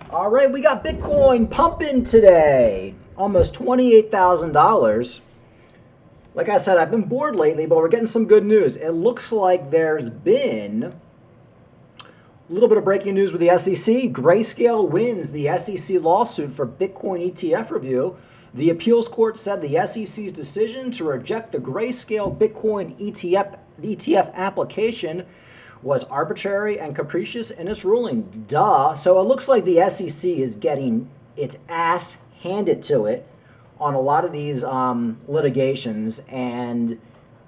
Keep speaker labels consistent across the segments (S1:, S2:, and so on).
S1: All right, we got Bitcoin pumping today. Almost $28,000. Like I said, I've been bored lately, but we're getting some good news. It looks like there's been a little bit of breaking news with the SEC. Grayscale wins the SEC lawsuit for Bitcoin ETF review. The appeals court said the SEC's decision to reject the Grayscale Bitcoin ETF application was arbitrary and capricious in its ruling. Duh. So it looks like the SEC is getting its ass handed to it on a lot of these litigations, and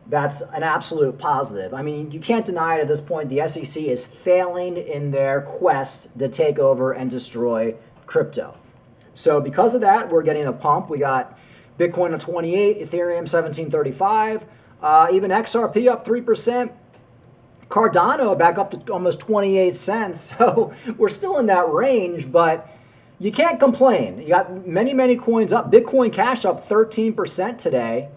S1: that's an absolute positive. I mean, you can't deny it at this point. The SEC is failing in their quest to take over and destroy crypto. So because of that, we're getting a pump. We got Bitcoin at 28, Ethereum 1735, even XRP up 3%. Cardano back up to almost 28 cents. So we're still in that range, but you can't complain. You got many coins up. Bitcoin Cash up 13% today.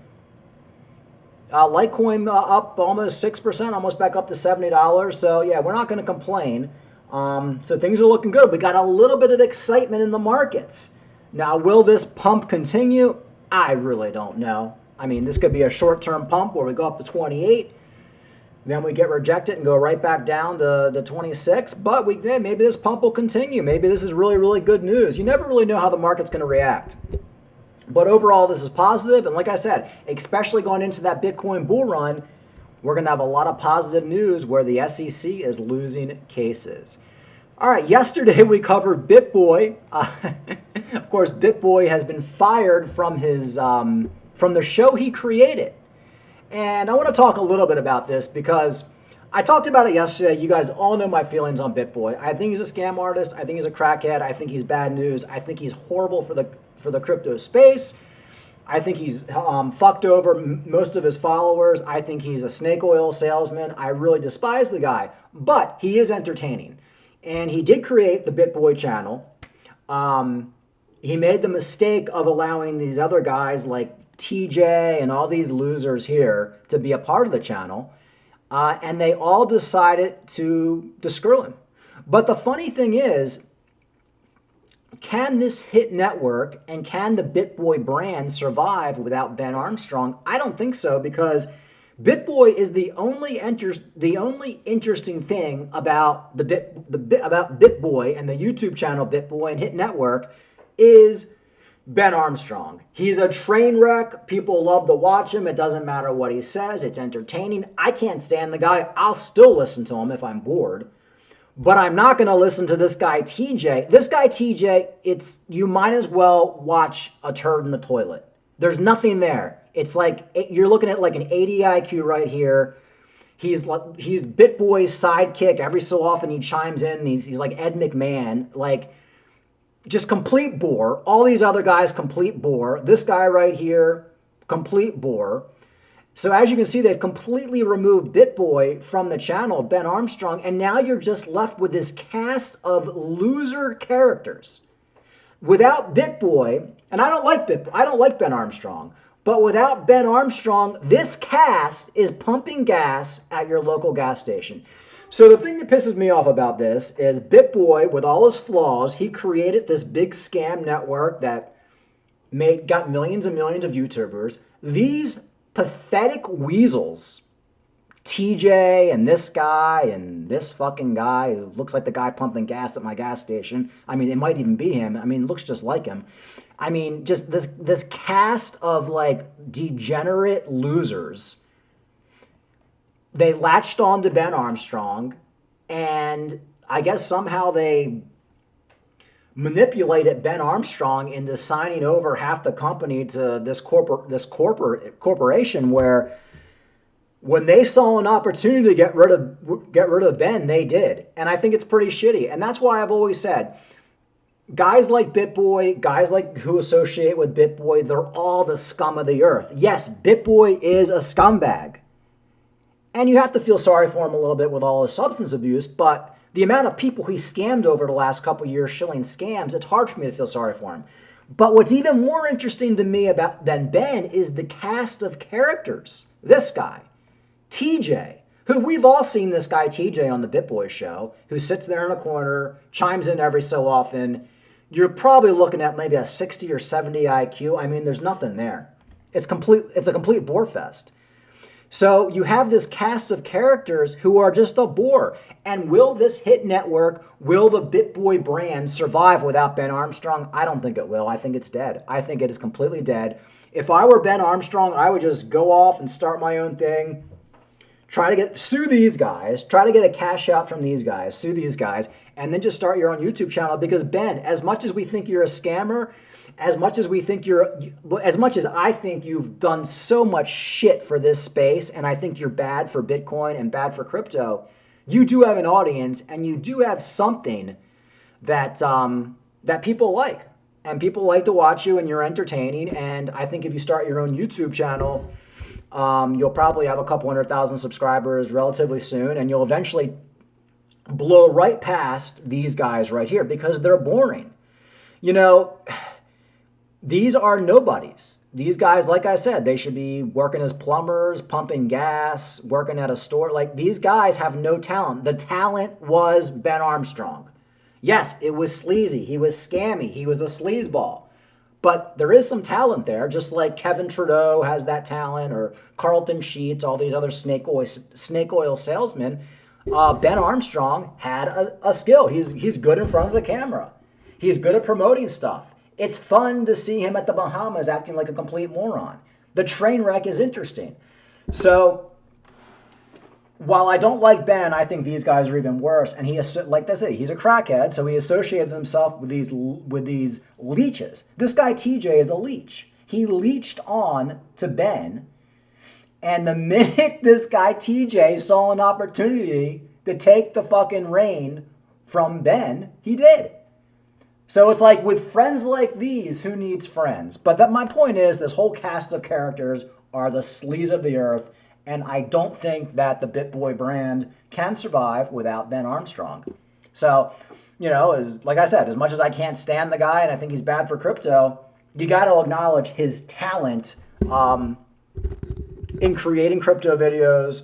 S1: Litecoin up almost 6%, almost back up to $70. So yeah, we're not going to complain. So things are looking good. We got a little bit of excitement in the markets. Now, will this pump continue? I really don't know. I mean, this could be a short-term pump where we go up to 28. Then we get rejected and go right back down to 26. But maybe this pump will continue. Maybe this is really good news. You never really know how the market's going to react. But overall, this is positive. And like I said, especially going into that Bitcoin bull run, we're going to have a lot of positive news where the SEC is losing cases. All right, yesterday we covered BitBoy. Of course, BitBoy has been fired from his from the show he created. And I want to talk a little bit about this because I talked about it yesterday. You guys all know my feelings on BitBoy. I think he's a scam artist. I think he's a crackhead. I think he's bad news. I think he's horrible for the crypto space. I think he's fucked over most of his followers. I think he's a snake oil salesman. I really despise the guy, but he is entertaining. And he did create the BitBoy channel. He made the mistake of allowing these other guys like TJ and all these losers here to be a part of the channel. And they all decided to screw him. But the funny thing is, can this hit network and can the BitBoy brand survive without Ben Armstrong? I don't think so, because BitBoy is the only interesting thing about about BitBoy and the YouTube channel BitBoy and Hit Network is Ben Armstrong. He's a train wreck. People love to watch him. It doesn't matter what he says. It's entertaining. I can't stand the guy. I'll still listen to him if I'm bored. But I'm not going to listen to this guy TJ. This guy TJ, you might as well watch a turd in the toilet. There's nothing there. It's like you're looking at like an 80 IQ right here. He's BitBoy's sidekick. Every so often he chimes in. And he's like Ed McMahon. Like, just complete bore. All these other guys, complete bore. This guy right here, complete bore. So as you can see, they've completely removed BitBoy from the channel, Ben Armstrong, and now you're just left with this cast of loser characters. Without BitBoy, and I don't like Ben Armstrong, but without Ben Armstrong, this cast is pumping gas at your local gas station. So the thing that pisses me off about this is BitBoy, with all his flaws, he created this big scam network that got millions and millions of YouTubers. These pathetic weasels, TJ and this guy and this fucking guy who looks like the guy pumping gas at my gas station. I mean, it might even be him. I mean, it looks just like him. I mean, just this cast of like degenerate losers. They latched on to Ben Armstrong, and I guess somehow they manipulated Ben Armstrong into signing over half the company to this corporation, where when they saw an opportunity to get rid of Ben, they did. And I think it's pretty shitty. And that's why I've always said, guys like BitBoy, guys like who associate with BitBoy, they're all the scum of the earth. Yes, BitBoy is a scumbag. And you have to feel sorry for him a little bit with all his substance abuse, but the amount of people he scammed over the last couple of years, shilling scams, it's hard for me to feel sorry for him. But what's even more interesting to me than Ben is the cast of characters. This guy, TJ, who we've all seen this guy TJ on the BitBoy show, who sits there in a corner, chimes in every so often. You're probably looking at maybe a 60 or 70 IQ. I mean, there's nothing there. It's a complete bore fest. So you have this cast of characters who are just a bore. And will this hit network, will the BitBoy brand survive without Ben Armstrong? I don't think it will. I think it's dead. I think it is completely dead. If I were Ben Armstrong, I would just go off and start my own thing. Sue these guys, try to get a cash out from these guys, sue these guys, and then just start your own YouTube channel. Because Ben, as much as we think you're a scammer, as much as I think you've done so much shit for this space, and I think you're bad for Bitcoin and bad for crypto, you do have an audience, and you do have something that that people like. And people like to watch you, and you're entertaining. And I think if you start your own YouTube channel, you'll probably have a couple 100,000 subscribers relatively soon, and you'll eventually blow right past these guys right here because they're boring. You know, these are nobodies. These guys, like I said, they should be working as plumbers, pumping gas, working at a store. Like, these guys have no talent. The talent was Ben Armstrong. Yes, it was sleazy. He was scammy. He was a sleazeball. But there is some talent there, just like Kevin Trudeau has that talent, or Carlton Sheets, all these other snake oil salesmen. Ben Armstrong had a skill. He's good in front of the camera. He's good at promoting stuff. It's fun to see him at the Bahamas acting like a complete moron. The train wreck is interesting. So while I don't like Ben, I think these guys are even worse. And like I say, he's a crackhead, so he associated himself with these leeches. This guy TJ is a leech. He leeched on to Ben, and the minute this guy TJ saw an opportunity to take the fucking reign from Ben, he did. So it's like, with friends like these, who needs friends? But my point is, this whole cast of characters are the sleaze of the earth. And I don't think that the BitBoy brand can survive without Ben Armstrong. So, you know, like I said, as much as I can't stand the guy and I think he's bad for crypto, you got to acknowledge his talent in creating crypto videos,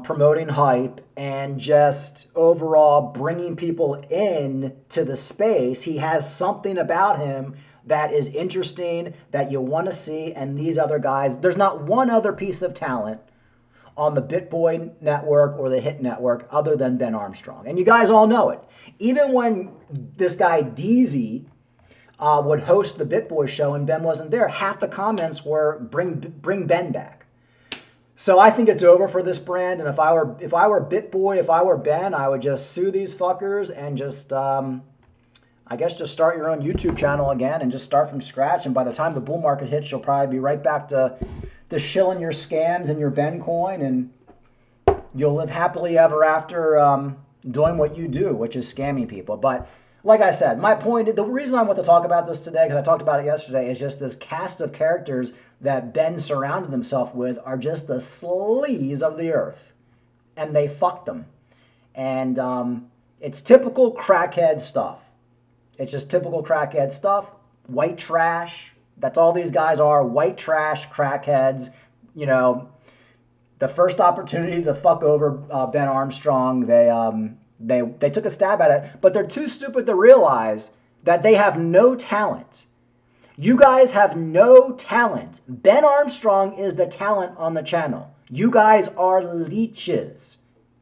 S1: promoting hype, and just overall bringing people in to the space. He has something about him that is interesting, that you want to see, and these other guys, there's not one other piece of talent on the BitBoy network or the Hit network other than Ben Armstrong. And you guys all know it. Even when this guy Deezy would host the BitBoy show and Ben wasn't there, half the comments were, bring Ben back. So I think it's over for this brand, and if I were BitBoy, if I were Ben, I would just sue these fuckers and just I guess just start your own YouTube channel again and just start from scratch. And by the time the bull market hits, you'll probably be right back to shilling your scams and your Ben coin, and you'll live happily ever after doing what you do, which is scamming people. But like I said, my point, the reason I want to talk about this today, because I talked about it yesterday, is just this cast of characters that Ben surrounded himself with are just the sleaze of the earth. And they fucked them. And it's typical crackhead stuff. It's just typical crackhead stuff. White trash. That's all these guys are. White trash crackheads. You know, the first opportunity to fuck over Ben Armstrong, they took a stab at it. But they're too stupid to realize that they have no talent. You guys have no talent. Ben Armstrong is the talent on the channel. You guys are leeches.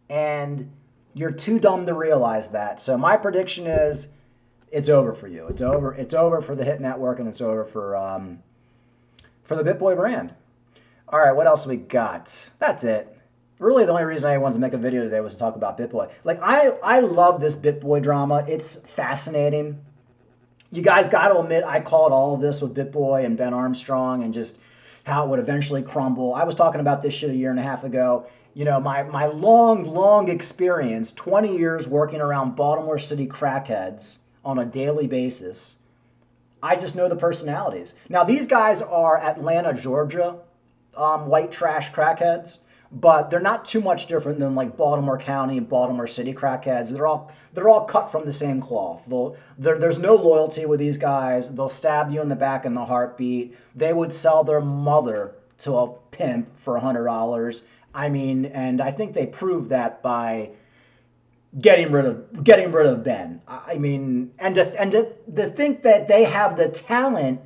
S1: And you're too dumb to realize that. So my prediction is, it's over for you. It's over. It's over for the Hit Network, and it's over for the BitBoy brand. All right, what else we got? That's it. Really, the only reason I wanted to make a video today was to talk about BitBoy. Like, I love this BitBoy drama. It's fascinating. You guys got to admit, I called all of this with BitBoy and Ben Armstrong and just how it would eventually crumble. I was talking about this shit a year and a half ago. You know, my long experience, 20 years working around Baltimore City crackheads on a daily basis. I just know the personalities. Now, these guys are Atlanta, Georgia, white trash crackheads, but they're not too much different than like Baltimore County and Baltimore City crackheads. They're all cut from the same cloth. There's no loyalty with these guys. They'll stab you in the back in the heartbeat. They would sell their mother to a pimp for $100. I mean, and I think they proved that by getting rid of Ben. I mean, and to think that they have the talent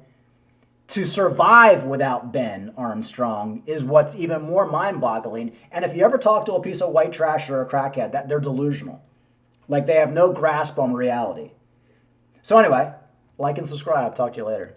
S1: to survive without Ben Armstrong is what's even more mind-boggling. And if you ever talk to a piece of white trash or a crackhead, that they're delusional. Like they have no grasp on reality. So anyway, like and subscribe. Talk to you later.